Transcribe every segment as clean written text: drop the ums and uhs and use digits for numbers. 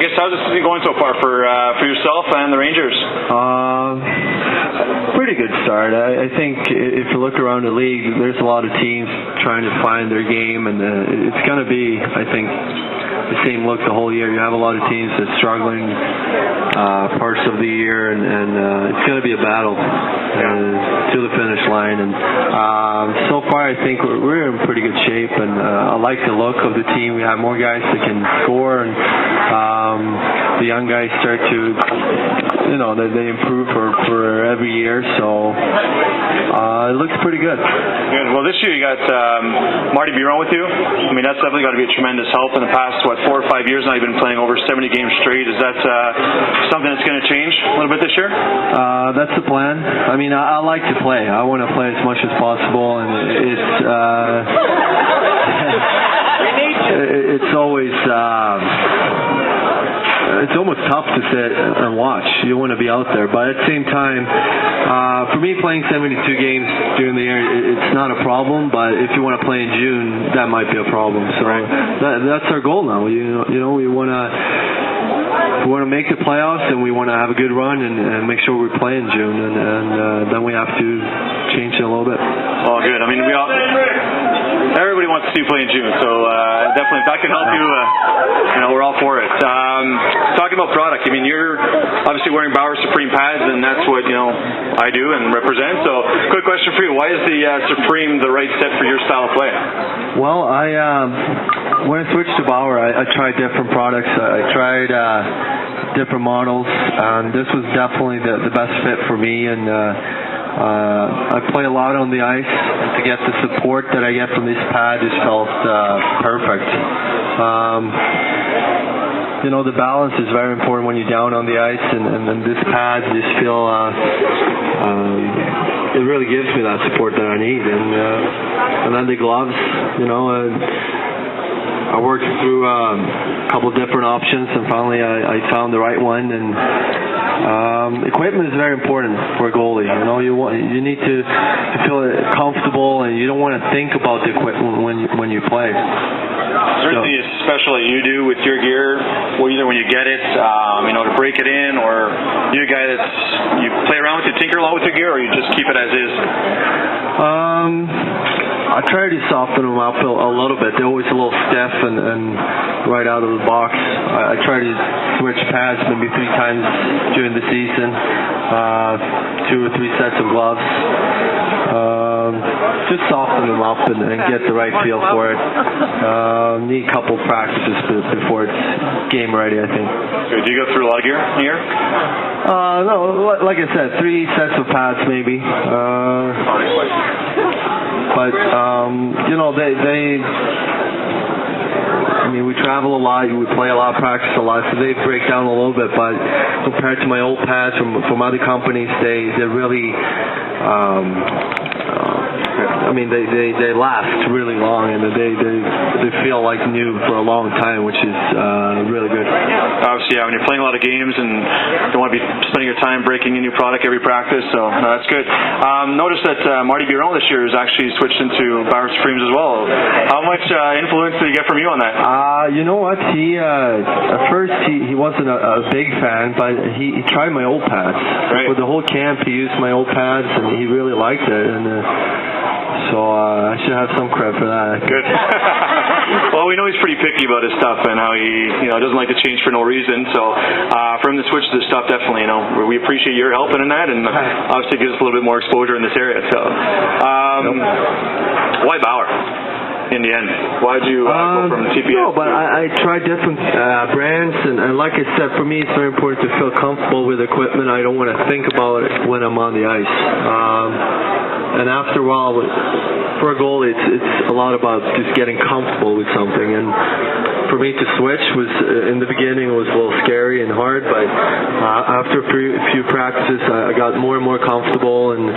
guess how's this season going so far for yourself and the Rangers? Pretty good start. I think if you look around the league, there's a lot of teams trying to find their game, and it's going to be, I think, the same look the whole year. You have a lot of teams that's struggling parts of the year, and it's going to be a battle to the finish line. And so far, I think we're in pretty good shape, and I like the look of the team. We have more guys that can score, and the young guys start to, they improve for every year. So it looks pretty good. Good. Well, this year you got Marty Biron with you. I mean, that's definitely got to be a tremendous help. In the past, 4 or 5 years now, you've been playing over 70 games straight. Is that something that's going to change a little bit this year? That's the plan. I mean, I like to play. I want to play as much as possible, and it's always it's almost tough to sit and watch. You want to be out there, but at the same time, for me, playing 72 games during the year, it's not a problem. But if you want to play in June, that might be a problem. So that's our goal now. We want to make the playoffs, and we want to have a good run and make sure we play in June, and then we have to change it a little bit. Oh, good. I mean, everybody wants to see you play in June, so definitely if that can help you, we're all for it. Talking about product, I mean, you're obviously wearing Bauer Supreme pads, and that's what I do and represent. So, quick question for you: why is the Supreme the right set for your style of play? Well, when I switched to Bauer, I tried different products. I tried different models, and this was definitely the best fit for me. And I play a lot on the ice. To get the support that I get from this pad just felt perfect. The balance is very important when you're down on the ice, and this pad just feel it really gives me that support that I need. And then the gloves, I worked through a couple of different options, and finally I found the right one. And equipment is very important for a goalie. You need to feel comfortable, and you don't want to think about the equipment when you play. Certainly, it's special that you do with your gear, either when you get it, to break it in, or you're a guy you play around with, you tinker a lot with your gear, or you just keep it as is? I try to soften them up a little bit. They're always a little stiff and right out of the box. I try to switch pads maybe 3 times during the season, 2 or 3 sets of gloves. Just soften them up and get the right feel for it. Need a couple practices before it's game ready, I think. Do you go through a lot of gear here? No, like I said, 3 sets of pads maybe. But we travel a lot, we play a lot, practice a lot, so they break down a little bit. But compared to my old pads from other companies, they're really, they last really long, and they feel like new for a long time, which is really good. Obviously, when you're playing a lot of games and you don't want to be spending your time breaking a new product every practice, so that's good. Notice that Marty Biron this year has actually switched into Bauer Supremes as well. How much influence did he get from you on that? You know what? He at first he wasn't a big fan, but he tried my old pads. Right. For the whole camp, he used my old pads, and he really liked it. And so I should have some credit for that. Good. Well, we know he's pretty picky about his stuff and how he doesn't like to change for no reason. So for him to switch to this stuff, definitely, we appreciate your help in that, and obviously gives us a little bit more exposure in this area. So why Bauer? In the end, why did you go from TPS? No, but I tried different brands, and like I said, for me it's very important to feel comfortable with equipment. I don't want to think about it when I'm on the ice. And after a while, for a goalie, it's a lot about just getting comfortable with something. And for me to switch was, in the beginning, it was a little scary and hard, but after a few practices, I got more and more comfortable, and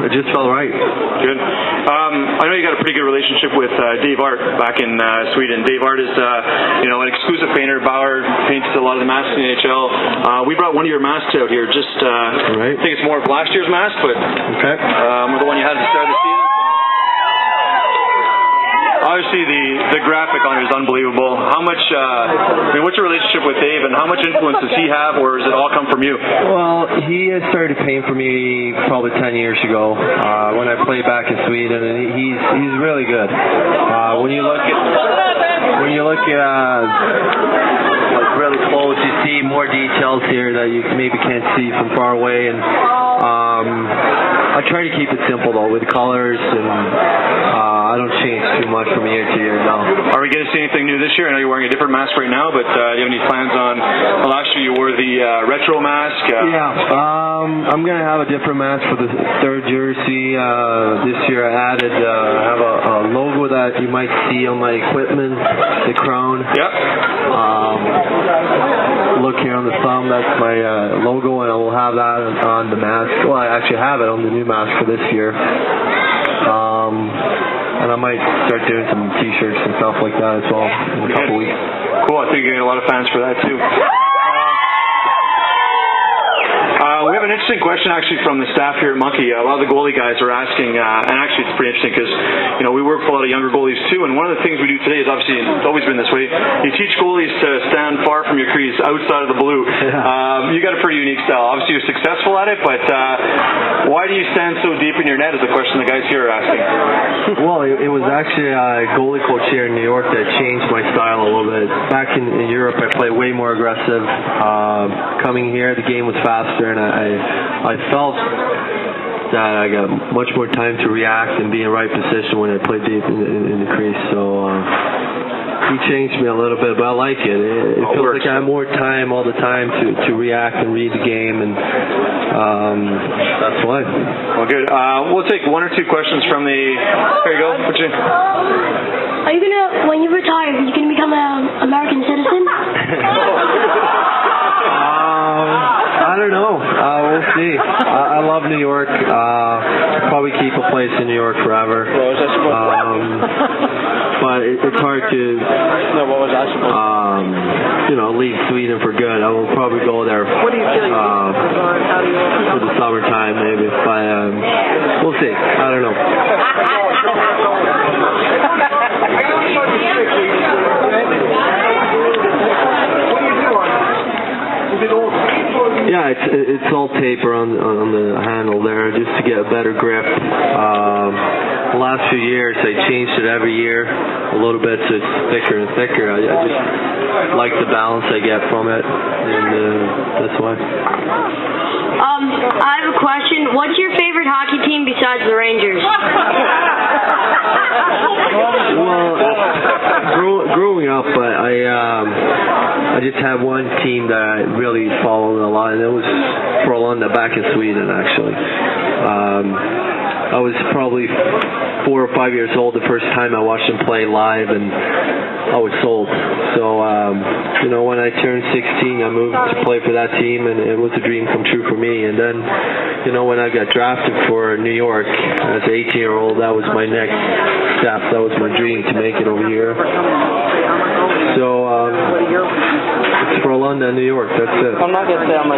it just felt right. Good. I know you got a pretty good relationship with Dave Art back in Sweden. Dave Art is, an exclusive painter. Bauer paints a lot of the masks in the NHL. We brought one of your masks out here. Just, right. I think it's more of last year's mask, but okay. The one you had at the start of the season. obviously the graphic on it is unbelievable. How much, what's your relationship with Dave, and how much influence does he have, or does it all come from you? Well, he has started painting for me probably 10 years ago when I played back in Sweden, and he's really good. When you look at like really close, you see more details here that you maybe can't see from far away, and I try to keep it simple though with colors, and I don't change too much from year to year. No. Are we going to see anything new this year? I know you're wearing a different mask right now, but do you have any plans on? Well, last year you wore the retro mask. I'm going to have a different mask for the third jersey. This year I added have a logo that you might see on my equipment, the crown. Yep. Look here on the thumb, that's my logo, and I will have that on the mask. Well, I actually have it on the new mask for this year. And I might start doing some t-shirts and stuff like that as well in a couple weeks. Cool, I think you're going to get a lot of fans for that too. We have an interesting question actually from the staff here at Monkey. A lot of the goalie guys are asking, and actually it's pretty interesting because we work with a lot of younger goalies too, and one of the things we do today is obviously, it's always been this way, you teach goalies to stand far from your crease, outside of the blue. You got a pretty unique style. Obviously you're successful at it, but why do you stand so deep in your net is the question the guys here are asking. Well, it was actually a goalie coach here in New York that changed my style a little bit. Back in Europe I played way more aggressive. Coming here the game was faster, and I felt that I got much more time to react and be in the right position when I played deep in the crease. So he changed me a little bit, but I like it. It feels like I have more time all the time to react and read the game, and that's why. Well, good. We'll take one or two questions from the... Here you go. Are you gonna, when you retire, are you gonna become an American citizen? I don't know. We'll see. I love New York. Probably keep a place in New York forever. But it's hard to, leave Sweden for good. I will probably go there for the summertime maybe. But we'll see. I don't know. Yeah, it's all taper on the handle there just to get a better grip. The last few years I changed it every year a little bit so it's thicker and thicker. I just like the balance I get from it, and that's why. I have a question. What's your favorite hockey team besides the Rangers? Well, growing up, I just had one team that I really followed a lot, and it was Frölunda back in Sweden, actually. I was probably 4 or 5 years old the first time I watched them play live, and I was sold. So, when I turned 16, I moved to play for that team, and it was a dream come true for me. And then, when I got drafted for New York as an 18-year-old, that was my next step. That was my dream to make it over here. So, it's Frölunda, New York. That's it. I'm not going to say I'm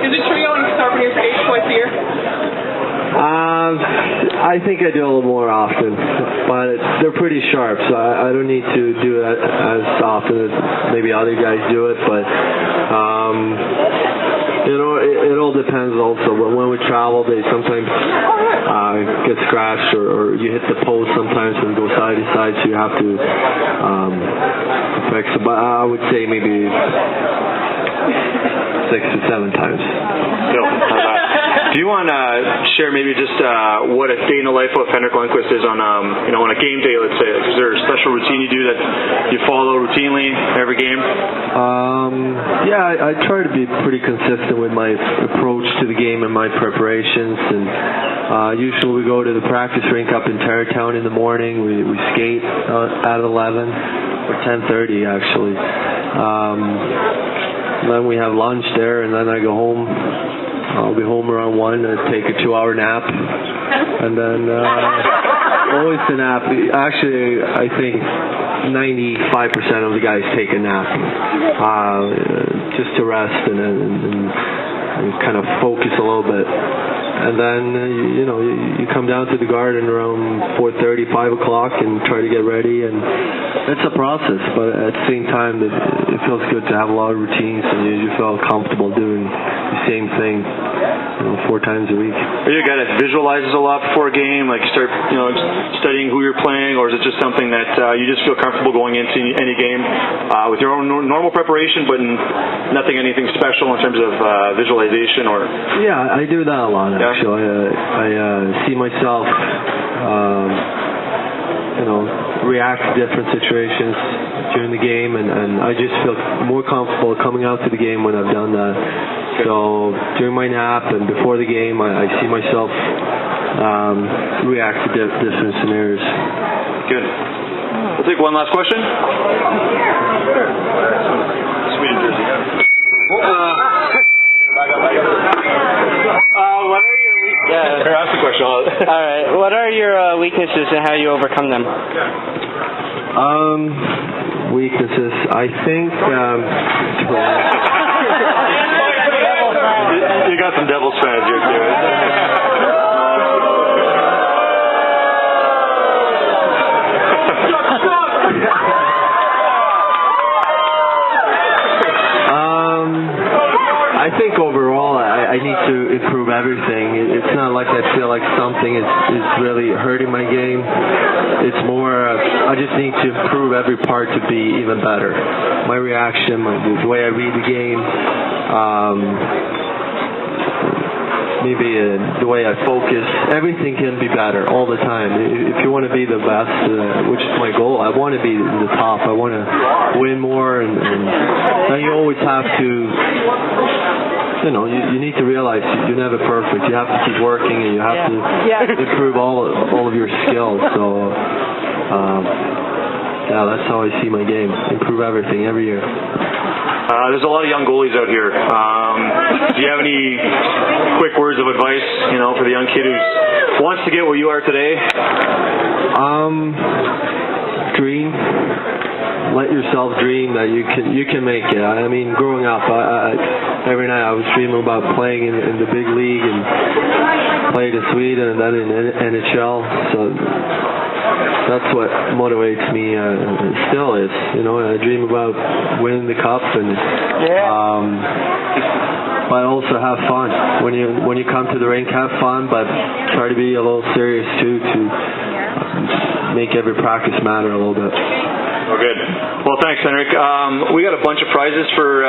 Is it true you only start when you're age twice a year? I think I do a little more often, but they're pretty sharp, so I don't need to do it as often as maybe other guys do it, but it all depends also. When we travel, they sometimes get scratched, or you hit the post sometimes when you go side to side, so you have to fix it, but I would say maybe 6 to 7 times. Do you want to share maybe just what a day in the life of Henrik Lundqvist is on on a game day, let's say? Is there a special routine you do that you follow routinely every game? Yeah, I try to be pretty consistent with my approach to the game and my preparations, and usually we go to the practice rink up in Tarrytown in the morning. We skate at 11 or 10:30 actually. Then we have lunch there, and then I go home. I'll be home around 1 and take a 2-hour nap, and then always a nap. Actually, I think 95% of the guys take a nap just to rest and kind of focus a little bit. and then you come down to the garden around 4:30, 5 o'clock, and try to get ready. And it's a process, but at the same time, it feels good to have a lot of routines, and you feel comfortable doing the same thing 4 times a week. Are you a guy that visualizes a lot before a game, like you start studying who you're playing, or is it just something that you just feel comfortable going into any game with your own normal preparation, but anything special in terms of visualization? Or yeah, I do that a lot actually. I see myself react to different situations during the game, and I just feel more comfortable coming out to the game when I've done that. So during my nap and before the game, I see myself react to different scenarios. Good. We'll take one last question. Sweden jersey. What are your weaknesses? Ask the question. All right. What are your weaknesses and how you overcome them? Weaknesses. I think. You got some Devils fans here too. I think overall I need to improve everything. It's not like I feel like something is really hurting my game. It's more I just need to improve every part to be even better. My reaction, the way I read the game, maybe the way I focus, everything can be better all the time. If you want to be the best, which is my goal, I want to be in the top. I want to win more, and you always have to, you need to realize you're never perfect. You have to keep working, and you have to improve all of your skills. So, that's how I see my game. Improve everything every year. There's a lot of young goalies out here. Do you have any quick words of advice, for the young kid who wants to get where you are today? Dream. Let yourself dream that you can make it. I mean, growing up, every night I was dreaming about playing in the big league and played in Sweden and then in NHL. So that's what motivates me still is, I dream about winning the cup, and but also have fun. When you come to the rink, have fun, but try to be a little serious too, to make every practice matter a little bit. Oh, good. Well, thanks, Henrik. We got a bunch of prizes for